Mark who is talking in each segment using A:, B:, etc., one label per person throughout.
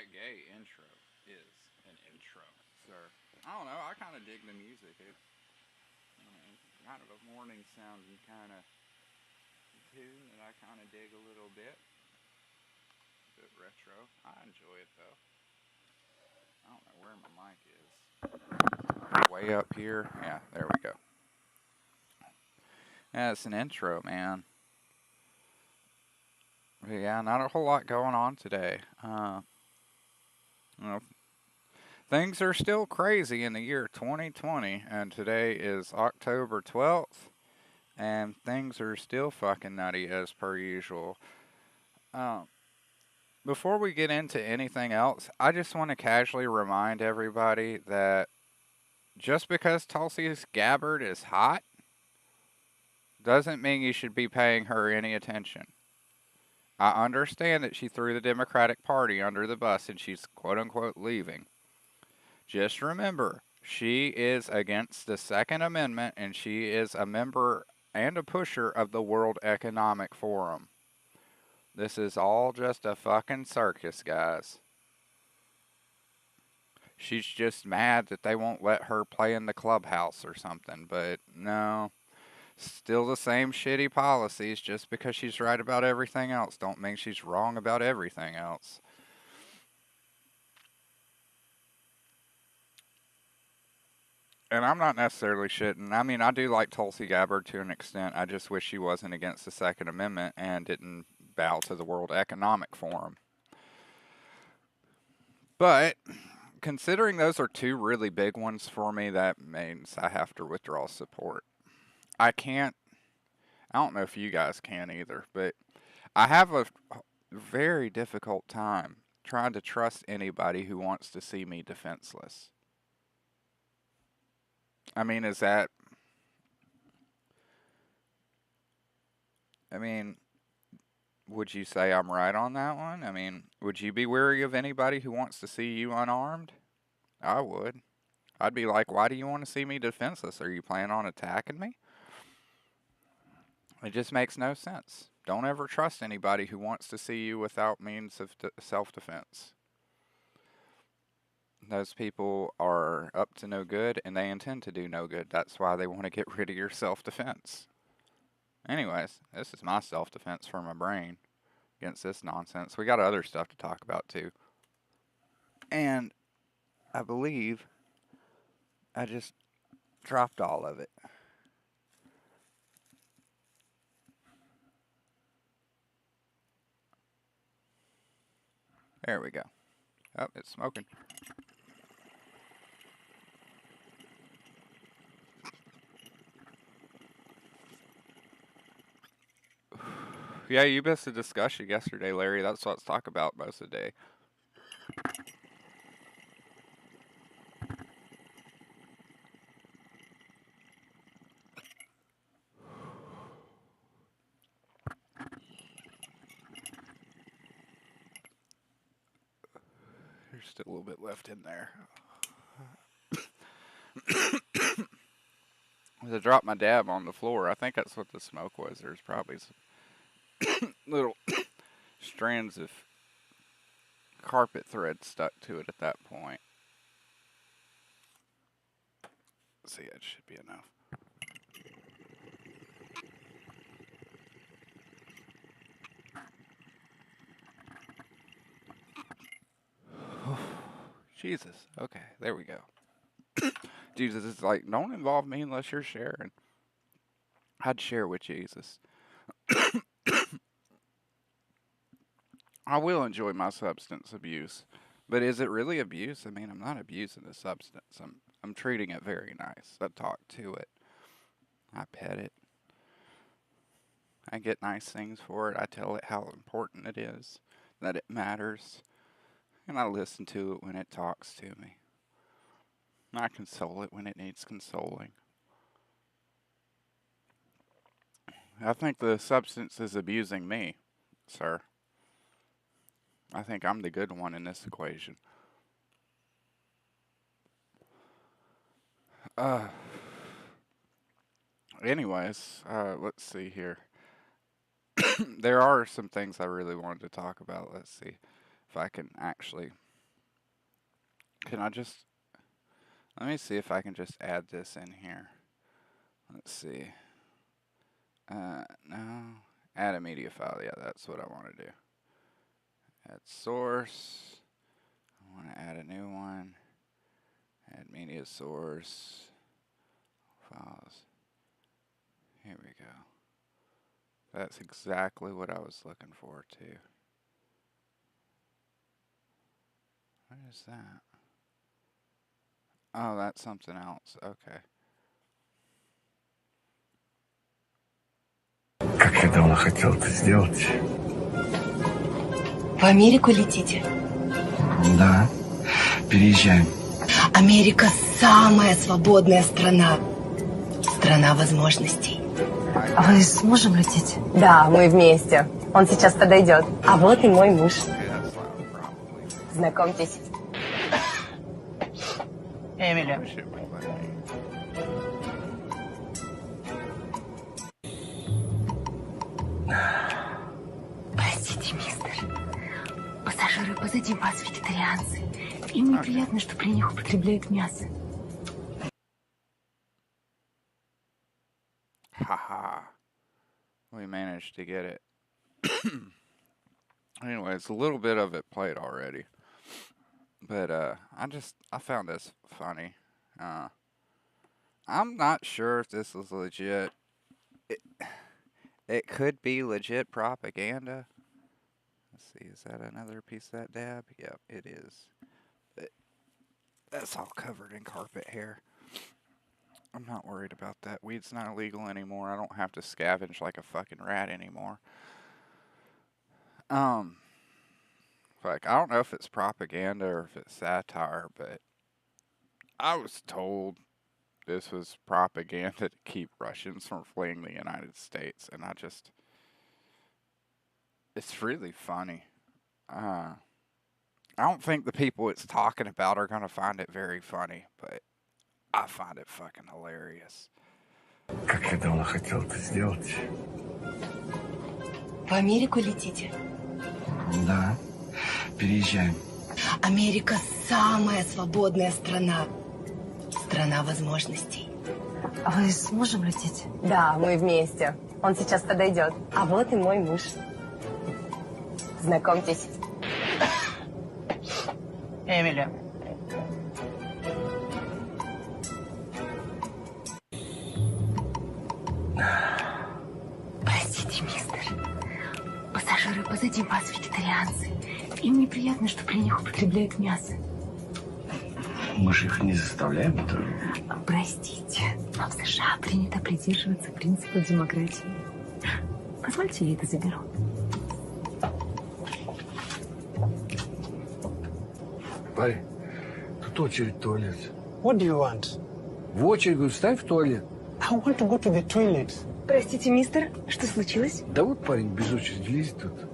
A: That gay intro is an intro, sir. I don't know. I kind of dig the music. It's kind of a morning sounding kind of tune that I kind of dig a little bit. A bit retro. I enjoy it though. I don't know where my mic is. Way up here. Yeah, there we go. Yeah, it's an intro, man. But yeah, not a whole lot going on today. You know, things are still crazy in the year 2020, and today is October 12th. And things are still fucking nutty as per usual. Um, Before we get into anything else, I just want to casually remind everybody that just because Tulsi Gabbard is hot doesn't mean you should be paying her any attention. I understand that she threw the Democratic Party under the bus and she's quote unquote leaving. Just remember, she is against the Second Amendment and she is a member and a pusher of the World Economic Forum. This is all just a fucking circus, guys. She's just mad that they won't let her play in the clubhouse or something, but no. Still the same shitty policies. Just because she's right about everything else don't mean she's wrong about everything else. And I'm not necessarily shitting. I mean, I do like Tulsi Gabbard to an extent. I just wish she wasn't against the Second Amendment and didn't bow to the World Economic Forum. But considering those are two really big ones for me, that means I have to withdraw support. I can't, I don't know if you guys can either, but I have a very difficult time trying to trust anybody who wants to see me defenseless. I mean, is that, I mean, would you say I'm right on that one? I mean, would you be wary of anybody who wants to see you unarmed? I would. I'd be like, why do you want to see me defenseless? Are you planning on attacking me? It just makes no sense. Don't ever trust anybody who wants to see you without means of self defense. Those people are up to no good and they intend to do no good. That's why they want to get rid of your self defense. Anyways, this is my self defense for my brain against this nonsense. We got other stuff to talk about too. And I believe I just dropped all of it. There we go. Oh, it's smoking. Yeah, you missed a discussion yesterday, Larry. That's what let's talk about most of the day. There's still a little bit left in there. I dropped my dab on the floor. I think that's what the smoke was. There's probably some little strands of carpet thread stuck to it at that point. See, it should be enough. Jesus. Okay, there we go. Jesus is like, don't involve me unless you're sharing. I'd share with Jesus. I will enjoy my substance abuse. But is it really abuse? I mean, I'm not abusing the substance. I'm treating it very nice. I talk to it. I pet it. I get nice things for it. I tell it how important it is, that it matters, and I listen to it when it talks to me. I console it when it needs consoling. I think the substance is abusing me, sir. I think I'm the good one in this equation. Uh, let's see here. There are some things I really wanted to talk about. Let's see if I can actually Can I just, let me see if I can just add this in here. Let's see. No. Add a media file. Yeah, that's what I want to do. Add source. I want to add a new one. Add media source. Files. Here we go. That's exactly what I was looking for, too. What is that? Oh, that's something else. Okay.
B: Как я давно хотел это сделать.
C: В Америку летите?
B: Да, переезжаем.
C: Америка самая свободная страна. Страна возможностей.
D: Вы с мужем летите?
C: Да, мы вместе. Он сейчас подойдет. А вот и мой муж.
A: Okay, that's loud, probably.
C: Знакомьтесь.
D: Эмили.
A: Wish it would let me.
D: Простите, мистер. Пассажиры позади вас вегетарианцы. Им неприятно, что при них употребляют мясо.
A: Haha. We managed to get it. Anyways, a little bit of it played already. But I found this funny. I'm not sure if this is legit. It could be legit propaganda. Let's see, is that another piece of that dab? Yep, it is. But that's all covered in carpet hair. I'm not worried about that. Weed's not illegal anymore. I don't have to scavenge like a fucking rat anymore. Like, I don't know if it's propaganda or if it's satire, but I was told this was propaganda to keep Russians from fleeing the United States, and it's really funny. I don't think the people it's talking about are gonna find it very funny, but I find it fucking hilarious.
B: Как я давно хотел это сделать.
C: В Америку летите?
B: Да, переезжаем.
C: Америка самая свободная страна. Страна возможностей.
D: Вы с мужем летите?
C: Да, мы вместе. Он сейчас подойдет. А вот и мой муж. Знакомьтесь.
D: Эмили. Простите, мистер. Пассажиры позади вас вегетарианцы. Им неприятно, что при них употребляют мясо.
B: Мы же их не заставляем это.
D: Простите, но в США принято придерживаться принципа демократии. Позвольте, я это заберу.
B: Парень, тут очередь в туалет.
E: What do you want?
B: В очередь, говорю, встань в туалет.
E: I want to go to the toilet.
D: Простите, мистер, что случилось?
B: Да вот парень без очереди лезет тут.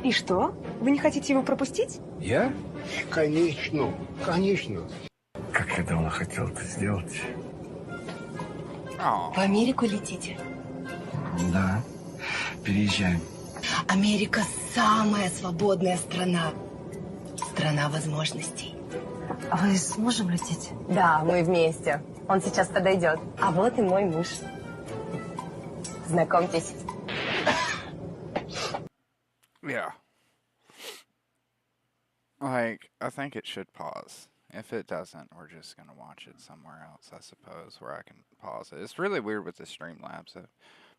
D: И что? Вы не хотите его пропустить?
B: Я?
E: Конечно, конечно.
B: Как я давно хотел это сделать.
A: Oh,
C: В Америку летите?
B: Да, переезжаем.
C: Америка самая свободная страна. Страна возможностей.
D: Вы с мужем летите?
C: Да, мы вместе. Он сейчас подойдет. А вот и мой муж. Знакомьтесь.
A: yeah. Like, I think it should pause. If it doesn't, we're just gonna watch it somewhere else, I suppose, where I can pause it. It's really weird with the Streamlabs. I'm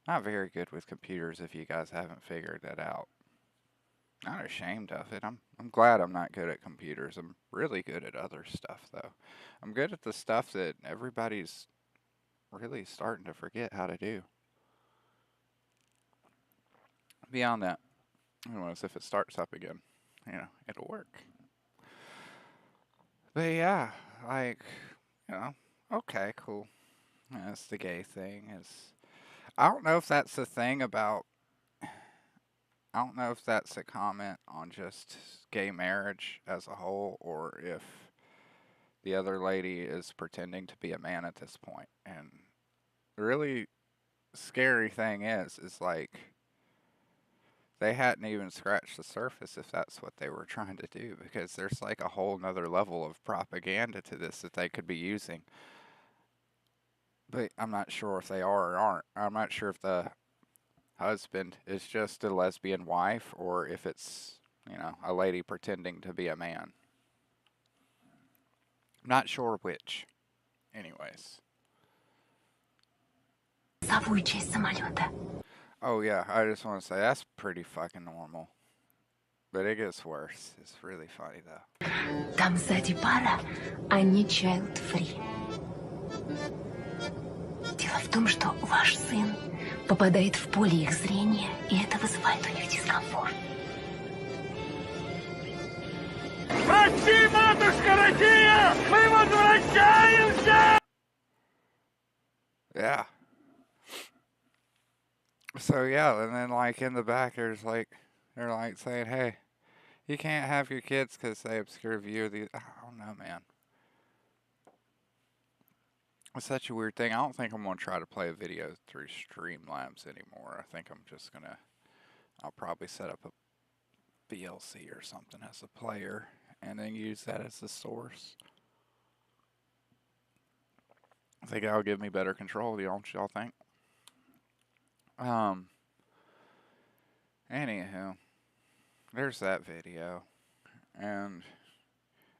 A: not very good with computers if you guys haven't figured that out. Not ashamed of it. I'm glad I'm not good at computers. I'm really good at other stuff though. I'm good at the stuff that everybody's really starting to forget how to do. Beyond that, anyways, if it starts up again, it'll work. But yeah, like, okay, cool. That's the gay thing. I don't know if that's the thing about. I don't know if that's a comment on just gay marriage as a whole, or if the other lady is pretending to be a man at this point. And the really scary thing is like they hadn't even scratched the surface if that's what they were trying to do, because there's like a whole nother level of propaganda to this that they could be using. But I'm not sure if they are or aren't. I'm not sure if the husband is just a lesbian wife or if it's, a lady pretending to be a man. I'm not sure which. Anyways.
D: Носовую часть самолета.
A: Oh yeah, I just want to say that's pretty fucking normal. But it gets worse. It's really funny though.
D: Там сзади пара, они child free. Дело в том, что ваш сын попадает в поле их зрения, и это вызывает у них дискомфорт.
F: Прости, матушка Россия! Мы возвращаемся!
A: Yeah. So yeah, and then like in the back there's like, they're like saying, hey, you can't have your kids because they obscure view of the, I don't know, man. It's such a weird thing. I don't think I'm going to try to play a video through Streamlabs anymore. I think I'm just going to, I'll probably set up a VLC or something as a player and then use that as the source. I think that'll give me better control, don't y'all think? Anywho, there's that video, and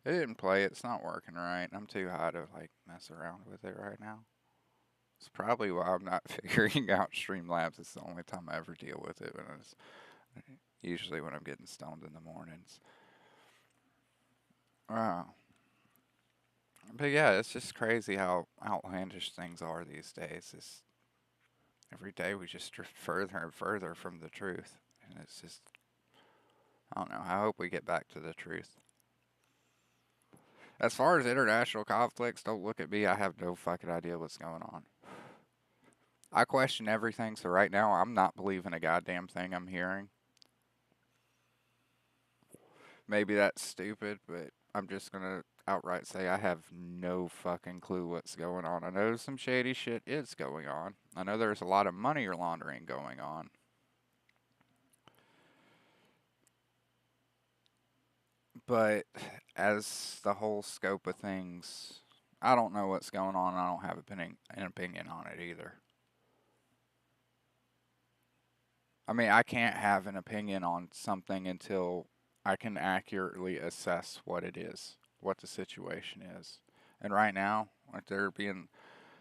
A: it didn't play. It's not working right. I'm too high to like mess around with it right now. It's probably why I'm not figuring out Streamlabs. It's the only time I ever deal with it, usually when I'm getting stoned in the mornings. But yeah, it's just crazy how outlandish things are these days. Every day we just drift further and further from the truth. And it's just, I don't know, I hope we get back to the truth. As far as international conflicts, don't look at me, I have no fucking idea what's going on. I question everything, so right now I'm not believing a goddamn thing I'm hearing. Maybe that's stupid, but I'm just gonna outright say I have no fucking clue what's going on. I know some shady shit is going on. I know there's a lot of money laundering going on. But as the whole scope of things, I don't know what's going on. I don't have an opinion on it either. I mean, I can't have an opinion on something until I can accurately assess what it is, what the situation is. And right now, like, there being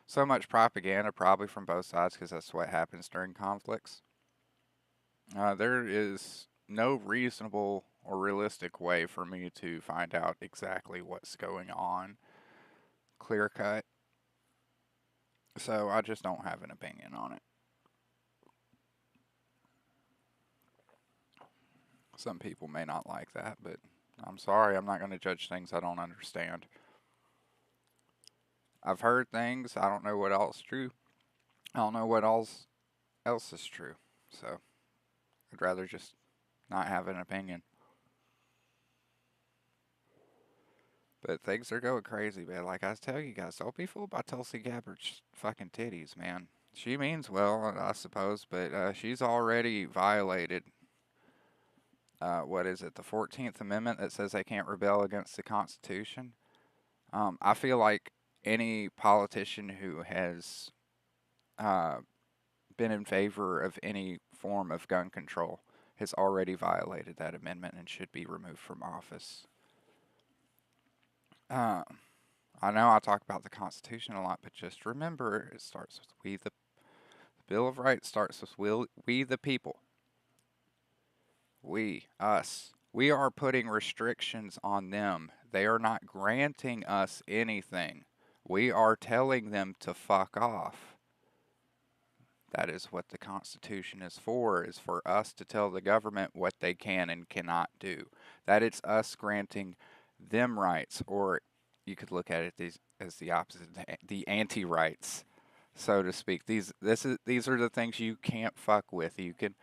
A: so much propaganda, probably from both sides, because that's what happens during conflicts. There is no reasonable or realistic way for me to find out exactly what's going on, clear cut. So I just don't have an opinion on it. Some people may not like that, but I'm sorry, I'm not going to judge things I don't understand. I've heard things, I don't know what else is true. I don't know what else is true. So I'd rather just not have an opinion. But things are going crazy, man. Like I tell you guys, don't be fooled by Tulsi Gabbard's fucking titties, man. She means well, I suppose, but she's already violated, what is it, the 14th Amendment that says they can't rebel against the Constitution. I feel like any politician who has been in favor of any form of gun control has already violated that amendment and should be removed from office. I know I talk about the Constitution a lot, but just remember, it starts with we the Bill of Rights starts with we the people. We, us. We are putting restrictions on them. They are not granting us anything. We are telling them to fuck off. That is what the Constitution is for us to tell the government what they can and cannot do. That it's us granting them rights, or you could look at it as the opposite, the anti-rights, so to speak. These are the things you can't fuck with. You can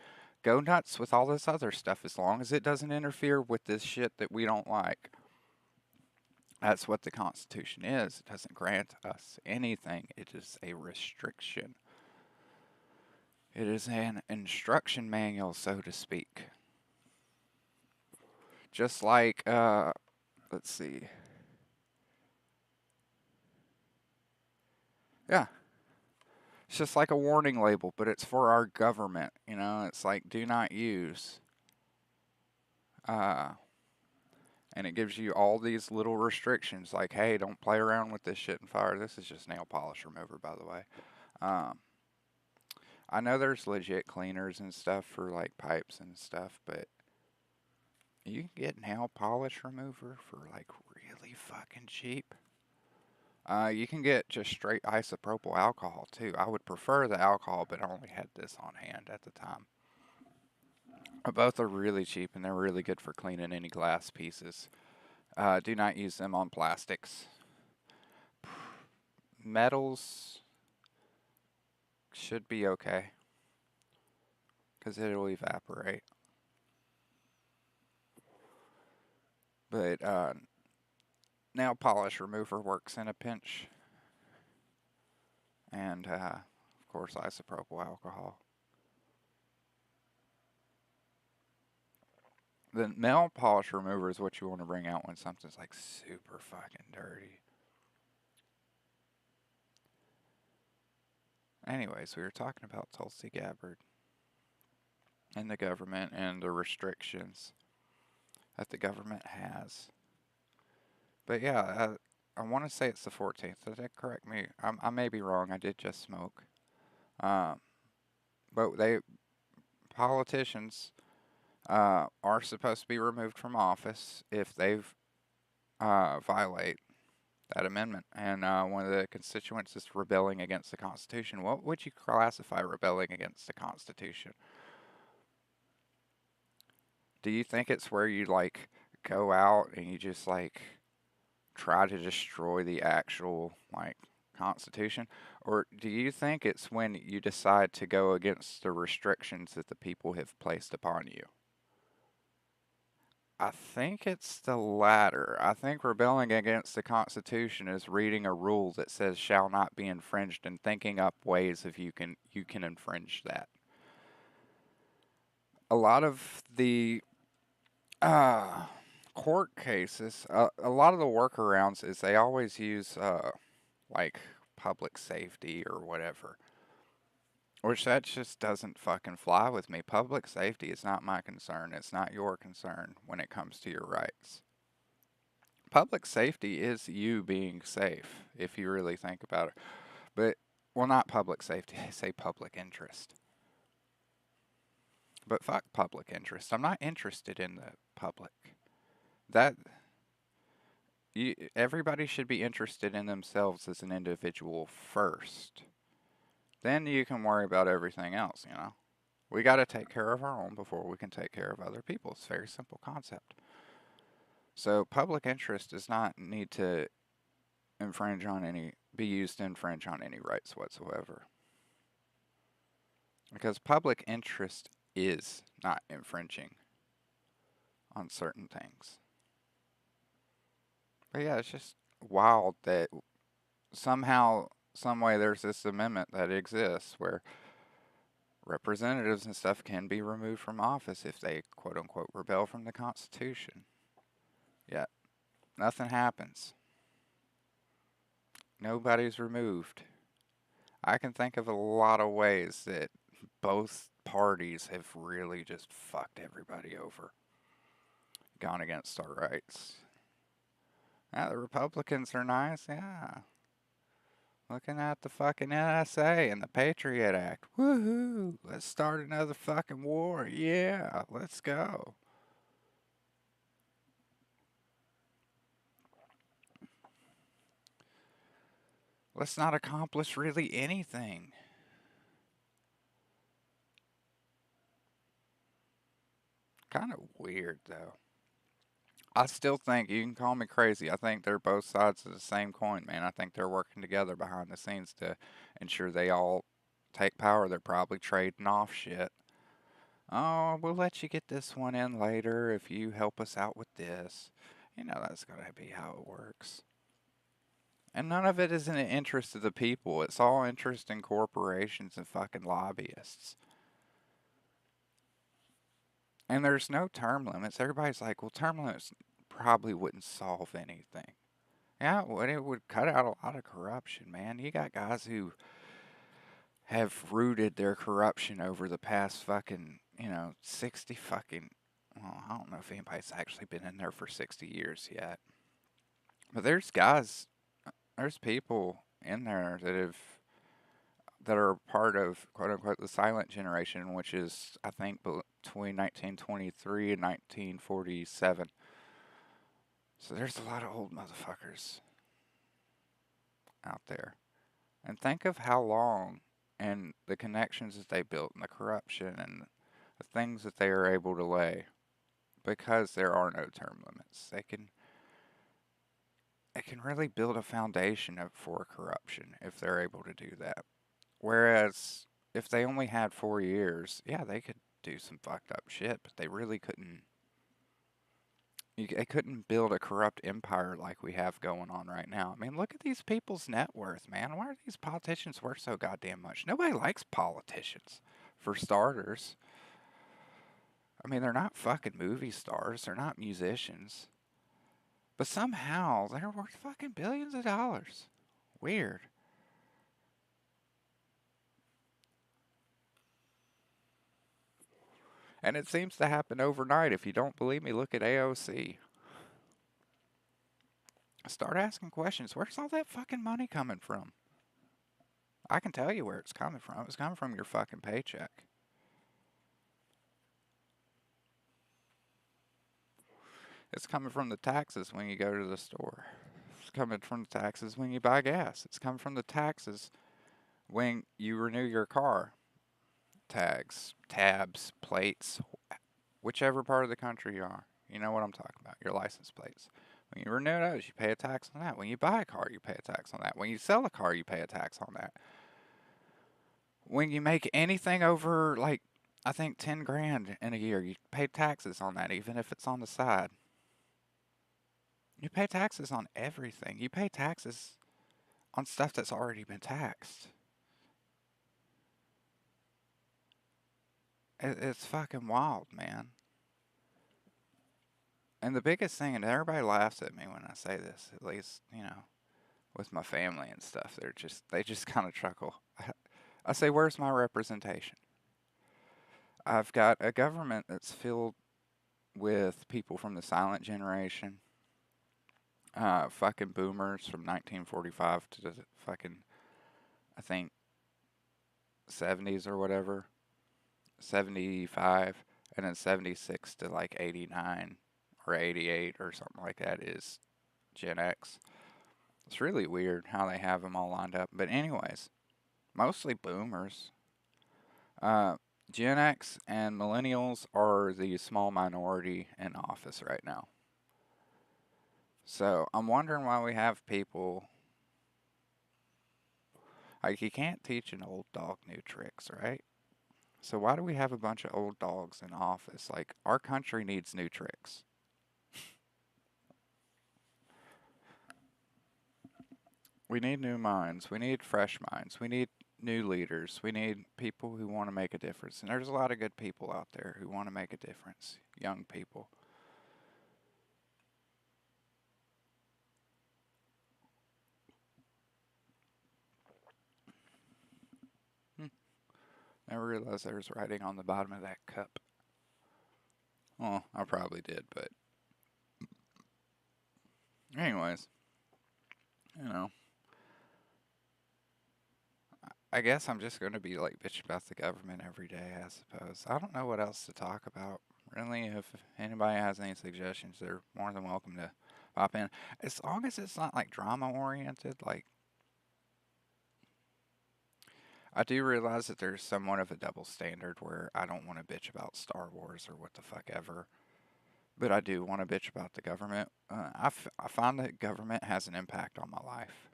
A: go nuts with all this other stuff as long as it doesn't interfere with this shit that we don't like. That's what the Constitution is. It doesn't grant us anything. It is a restriction. It is an instruction manual, so to speak. Just like, let's see. Yeah. It's just like a warning label, but it's for our government. You know, it's like, do not use. And it gives you all these little restrictions, like, hey, don't play around with this shit in fire. This is just nail polish remover, by the way. I know there's legit cleaners and stuff for like pipes and stuff, but you can get nail polish remover for like really fucking cheap. You can get just straight isopropyl alcohol too. I would prefer the alcohol, but I only had this on hand at the time. Both are really cheap and they're really good for cleaning any glass pieces. Do not use them on plastics. Metals should be okay because it'll evaporate. But nail polish remover works in a pinch. And, of course, isopropyl alcohol. The nail polish remover is what you want to bring out when something's like super fucking dirty. Anyways, we were talking about Tulsi Gabbard and the government and the restrictions that the government has. But yeah, I want to say it's the 14th. Does that correct me? I may be wrong. I did just smoke. But politicians are supposed to be removed from office if they've violate that amendment. And one of the constituents is rebelling against the Constitution. What would you classify rebelling against the Constitution? Do you think it's where you like go out and you just like try to destroy the actual like Constitution? Or do you think it's when you decide to go against the restrictions that the people have placed upon you? I think it's the latter. I think rebelling against the Constitution is reading a rule that says shall not be infringed and thinking up ways if you can infringe that. A lot of the court cases, a lot of the workarounds is they always use like public safety or whatever. Which that just doesn't fucking fly with me. Public safety is not my concern. It's not your concern when it comes to your rights. Public safety is you being safe, if you really think about it. But, well, not public safety. I say public interest. But fuck public interest. I'm not interested in the public. Everybody should be interested in themselves as an individual first. Then you can worry about everything else, you know. We got to take care of our own before we can take care of other people. It's a very simple concept. So public interest does not need to be used to infringe on any rights whatsoever. Because public interest is not infringing on certain things. But yeah, it's just wild that somehow, some way there's this amendment that exists where representatives and stuff can be removed from office if they quote unquote rebel from the Constitution. Yet nothing happens. Nobody's removed. I can think of a lot of ways that both parties have really just fucked everybody over. Gone against our rights. Now the Republicans are nice, yeah. Looking at the fucking NSA and the Patriot Act. Woohoo! Let's start another fucking war. Yeah, let's go. Let's not accomplish really anything. Kind of weird, though. I still think, you can call me crazy, I think they're both sides of the same coin, man. I think they're working together behind the scenes to ensure they all take power. They're probably trading off shit. Oh, we'll let you get this one in later if you help us out with this. You know, that's gotta be how it works. And none of it is in the interest of the people. It's all interest in corporations and fucking lobbyists. And there's no term limits. Everybody's like, well, term limits probably wouldn't solve anything. Yeah, it would. It would cut out a lot of corruption, man. You got guys who have rooted their corruption over the past fucking, 60 fucking, well, I don't know if anybody's actually been in there for 60 years yet. But there's people in there that are part of quote unquote the silent generation, which is I think between 1923 and 1947. So there's a lot of old motherfuckers out there. And think of how long and the connections that they built and the corruption and the things that they are able to lay because there are no term limits. They can really build a foundation for corruption if they're able to do that. Whereas if they only had 4 years, yeah, they could do some fucked up shit, but they really couldn't. They couldn't build a corrupt empire like we have going on right now. I mean, look at these people's net worth, man. Why are these politicians worth so goddamn much? Nobody likes politicians, for starters. I mean, they're not fucking movie stars. They're not musicians. But somehow, they're worth fucking billions of dollars. Weird. And it seems to happen overnight. If you don't believe me, look at AOC. Start asking questions. Where's all that fucking money coming from? I can tell you where it's coming from. It's coming from your fucking paycheck. It's coming from the taxes when you go to the store. It's coming from the taxes when you buy gas. It's coming from the taxes when you renew your car. Tags, tabs, plates, whichever part of the country you are. You know what I'm talking about, your license plates. When you renew those, you pay a tax on that. When you buy a car, you pay a tax on that. When you sell a car, you pay a tax on that. When you make anything over, like, I think 10 grand in a year, you pay taxes on that, even if it's on the side. You pay taxes on everything. You pay taxes on stuff that's already been taxed. It's fucking wild, man. And the biggest thing, and everybody laughs at me when I say this, at least, with my family and stuff, they just kind of chuckle. I say, where's my representation? I've got a government that's filled with people from the silent generation, fucking boomers from 1945 to the fucking, I think, 70s or whatever, 75, and then 76 to like 89 or 88 or something like that is Gen X. It's really weird how they have them all lined up. But anyways, mostly boomers. Gen X and millennials are the small minority in office right now. So I'm wondering why we have people like you can't teach an old dog new tricks, right? So why do we have a bunch of old dogs in office? Like our country needs new tricks. We need new minds. We need fresh minds. We need new leaders. We need people who want to make a difference. And there's a lot of good people out there who want to make a difference. Young people. Never realized there was writing on the bottom of that cup. Well, I probably did, but anyways, I guess I'm just going to be like bitch about the government every day, I suppose. I don't know what else to talk about. Really, if anybody has any suggestions, they're more than welcome to pop in. As long as it's not like drama oriented, like I do realize that there's somewhat of a double standard where I don't want to bitch about Star Wars or what the fuck ever, but I do want to bitch about the government. I find that government has an impact on my life.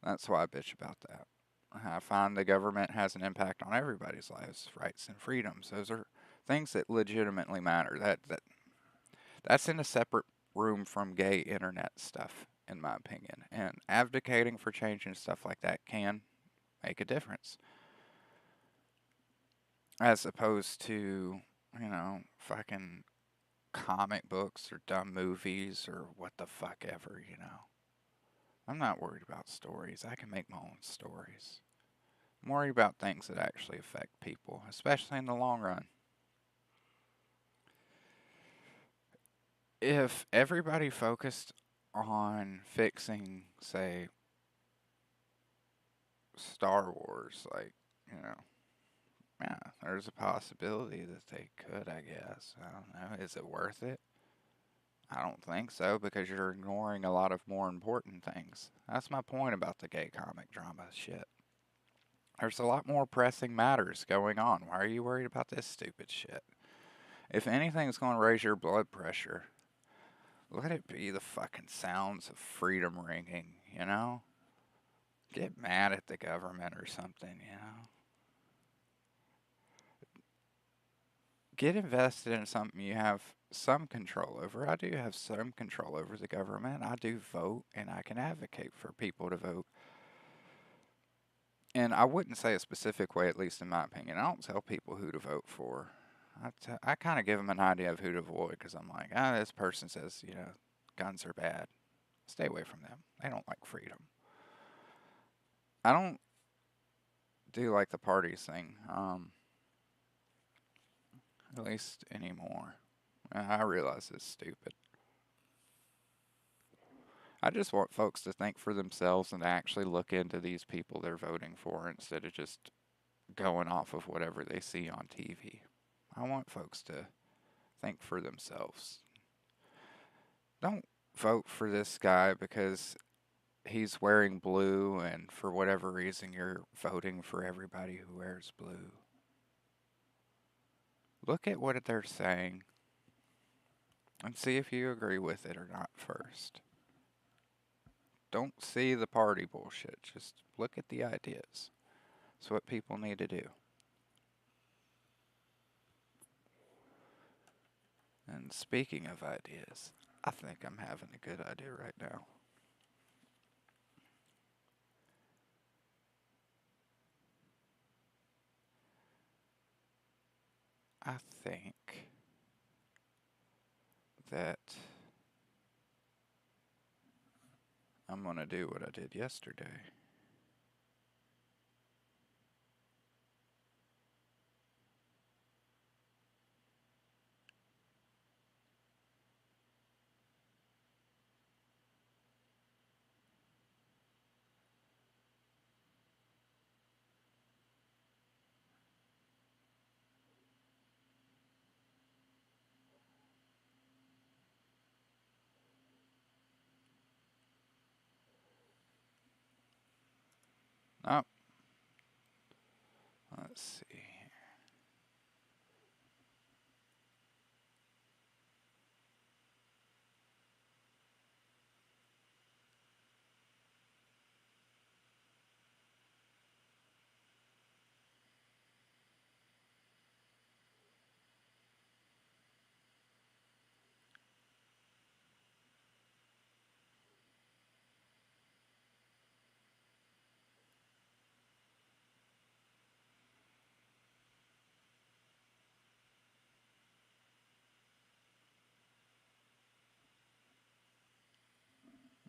A: That's why I bitch about that. I find the government has an impact on everybody's lives, rights and freedoms. Those are things that legitimately matter. That's in a separate room from gay internet stuff, in my opinion. And advocating for change and stuff like that can make a difference. As opposed to fucking comic books or dumb movies or what the fuck ever. I'm not worried about stories. I can make my own stories. I'm worried about things that actually affect people, especially in the long run. If everybody focused on fixing, say, Star Wars, like, you know, yeah, there's a possibility that they could, I guess. I don't know. Is it worth it? I don't think so, because you're ignoring a lot of more important things. That's my point about the gay comic drama shit. There's a lot more pressing matters going on. Why are you worried about this stupid shit? If anything's going to raise your blood pressure, let it be the fucking sounds of freedom ringing. Get mad at the government or something. Get invested in something you have some control over. I do have some control over the government. I do vote, and I can advocate for people to vote. And I wouldn't say a specific way, at least in my opinion. I don't tell people who to vote for. I kind of give them an idea of who to avoid, because I'm like, this person says, guns are bad. Stay away from them. They don't like freedom. I don't do like the parties thing, at least anymore. I realize it's stupid. I just want folks to think for themselves and to actually look into these people they're voting for instead of just going off of whatever they see on TV. I want folks to think for themselves. Don't vote for this guy because he's wearing blue and for whatever reason you're voting for everybody who wears blue. Look at what they're saying and see if you agree with it or not first. Don't see the party bullshit. Just look at the ideas. That's what people need to do. And speaking of ideas, I think I'm having a good idea right now. I think that I'm going to do what I did yesterday. Oh, let's see.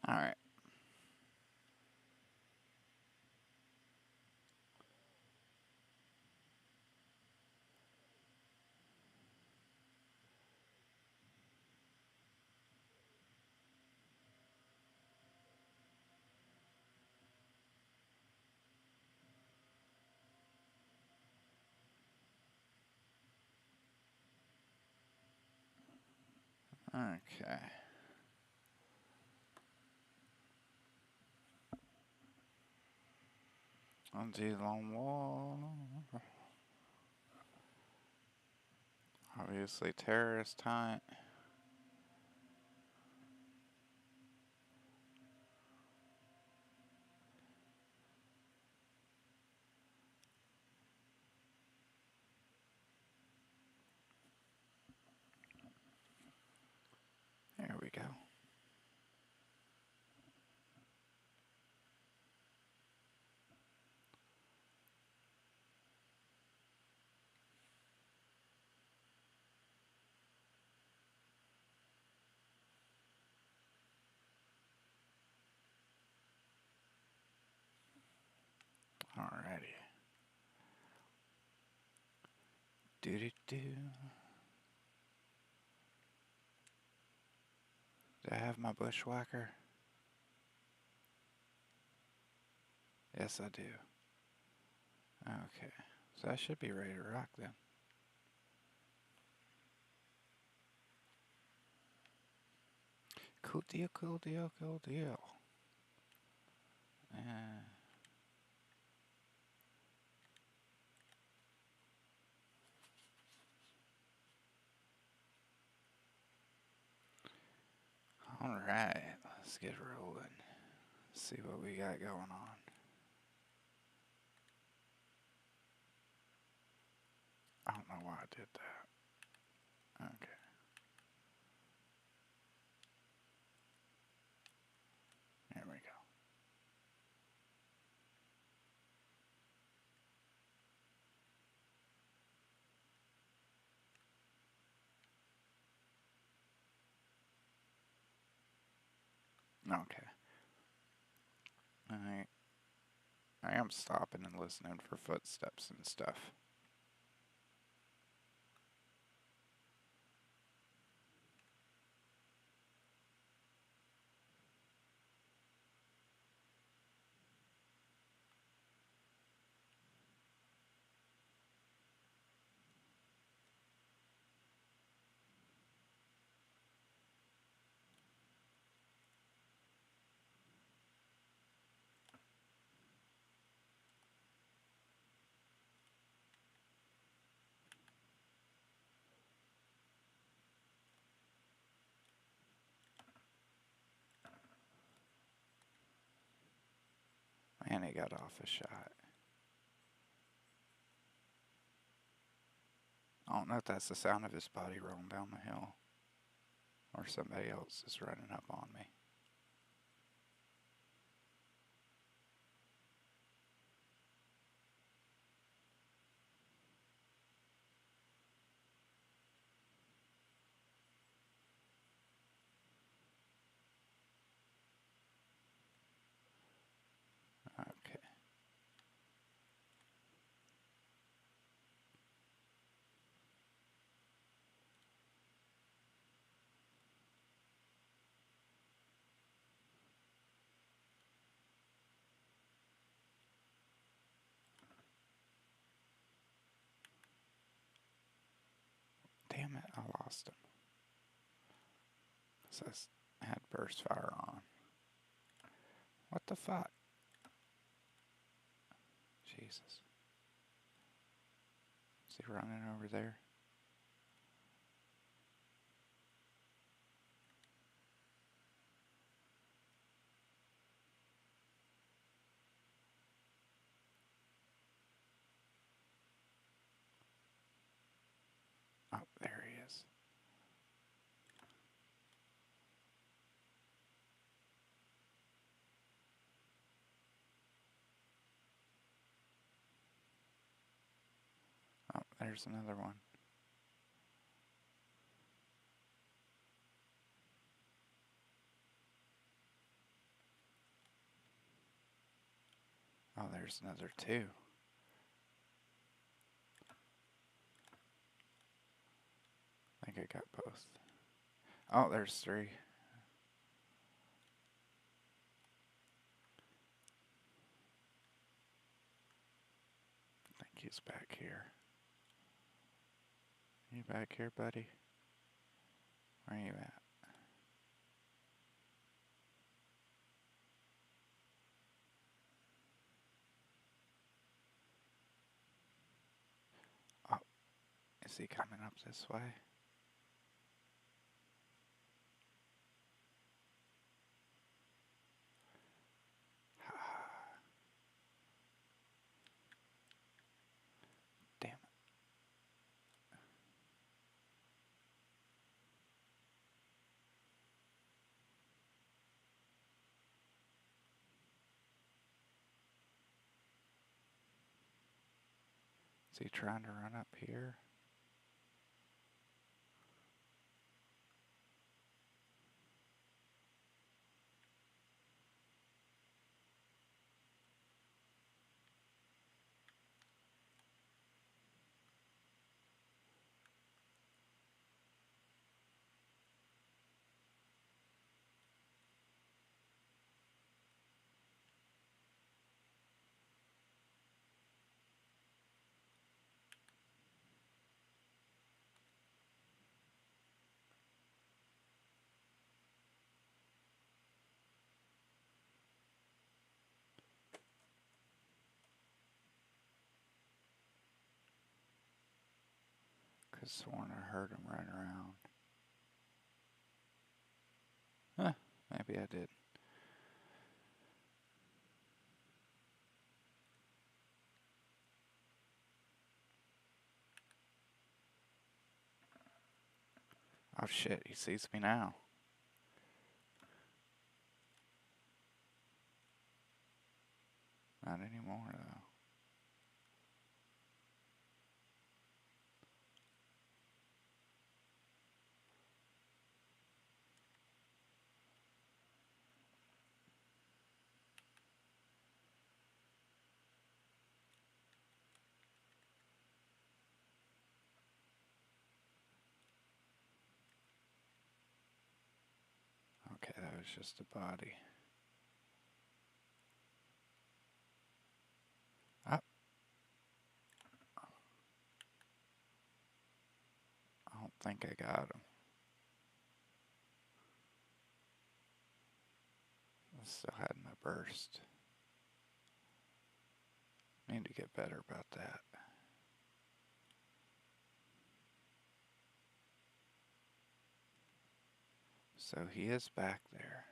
A: All right. Okay. On the long wall. Obviously, terrorist hunt. There we go. Do do do. Do I have my bushwhacker? Yes, I do. Okay, so I should be ready to rock then. Cool deal, cool deal, cool deal. Alright, let's get rolling. See what we got going on. I don't know why I did that. Okay. Here we go. Okay. I am stopping and listening for footsteps and stuff. And he got off a shot. I don't know if that's the sound of his body rolling down the hill, or somebody else is running up on me. Okay. Damn it, I lost him. Because I had burst fire on. What the fuck? Jesus. Is he running over there? Oh, there he is. Oh, there's another one. Oh, there's another two. I think I got both. Oh, there's three. I think he's back here. You back here, buddy? Where are you at? Oh, is he coming up this way? Damn it. Is he trying to run up here? Could sworn I heard him run around. Huh, maybe I did. Oh shit, he sees me now. Not anymore though. Okay, that was just a body. Ah. I don't think I got him. I still had my burst. Need to get better about that. So he is back there.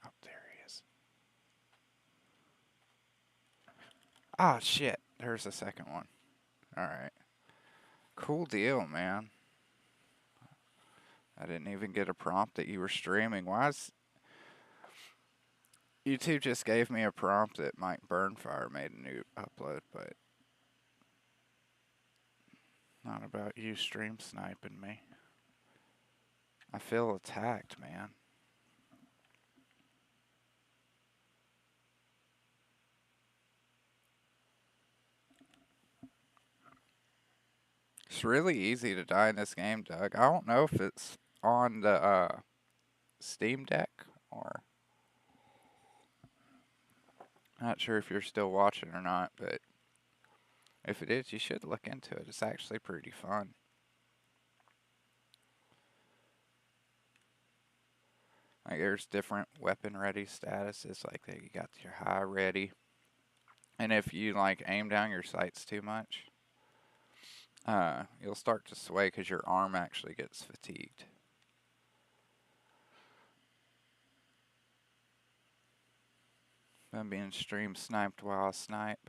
A: Oh, there he is. Ah, shit. There's the second one. Alright. Cool deal, man. I didn't even get a prompt that you were streaming. Why is... YouTube just gave me a prompt that Mike Burnfire made a new upload, but... Not about you stream sniping me. I feel attacked, man. It's really easy to die in this game, Doug. I don't know if it's on the Steam Deck or... Not sure if you're still watching or not, but if it is, you should look into it. It's actually pretty fun. Like, there's different weapon ready statuses, like that you got your high ready. And if you, like, aim down your sights too much, you'll start to sway because your arm actually gets fatigued. I'm being stream sniped while I snipe.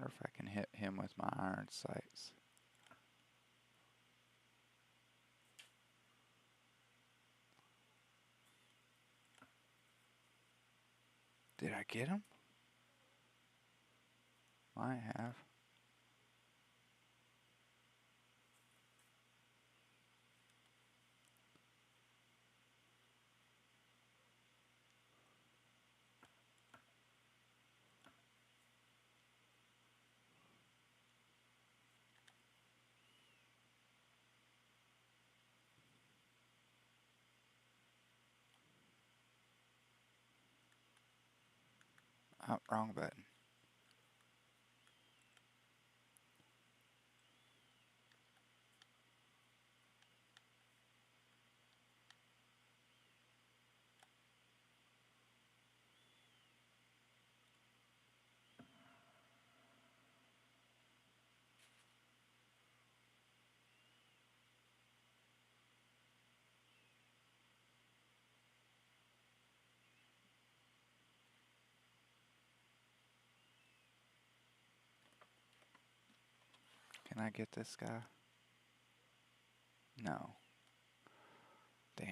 A: Or if I can hit him with my iron sights. Did I get him? I have. Oh, wrong button. Can I get this guy? No. Damn.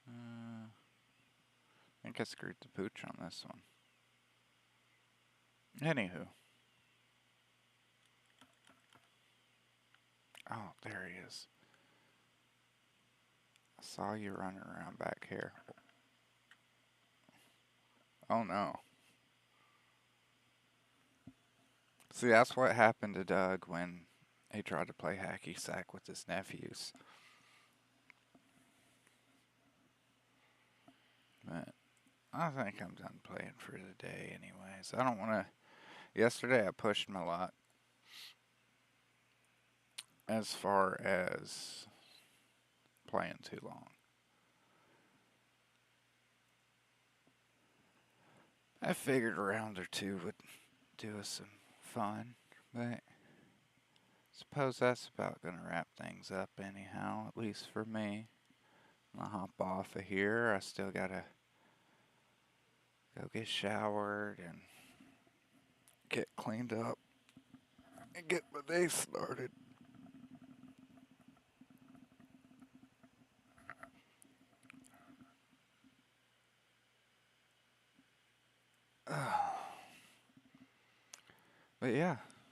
A: I think I screwed the pooch on this one. Anywho. Oh, there he is. I saw you running around back here. Oh no. See, that's what happened to Doug when he tried to play hacky sack with his nephews. But I think I'm done playing for the day anyways. I don't want to... Yesterday I pushed my luck as far as playing too long. I figured a round or two would do us some fun, but suppose that's about gonna wrap things up anyhow, at least for me. I'll hop off of here. I still gotta go get showered and get cleaned up and get my day started. But yeah,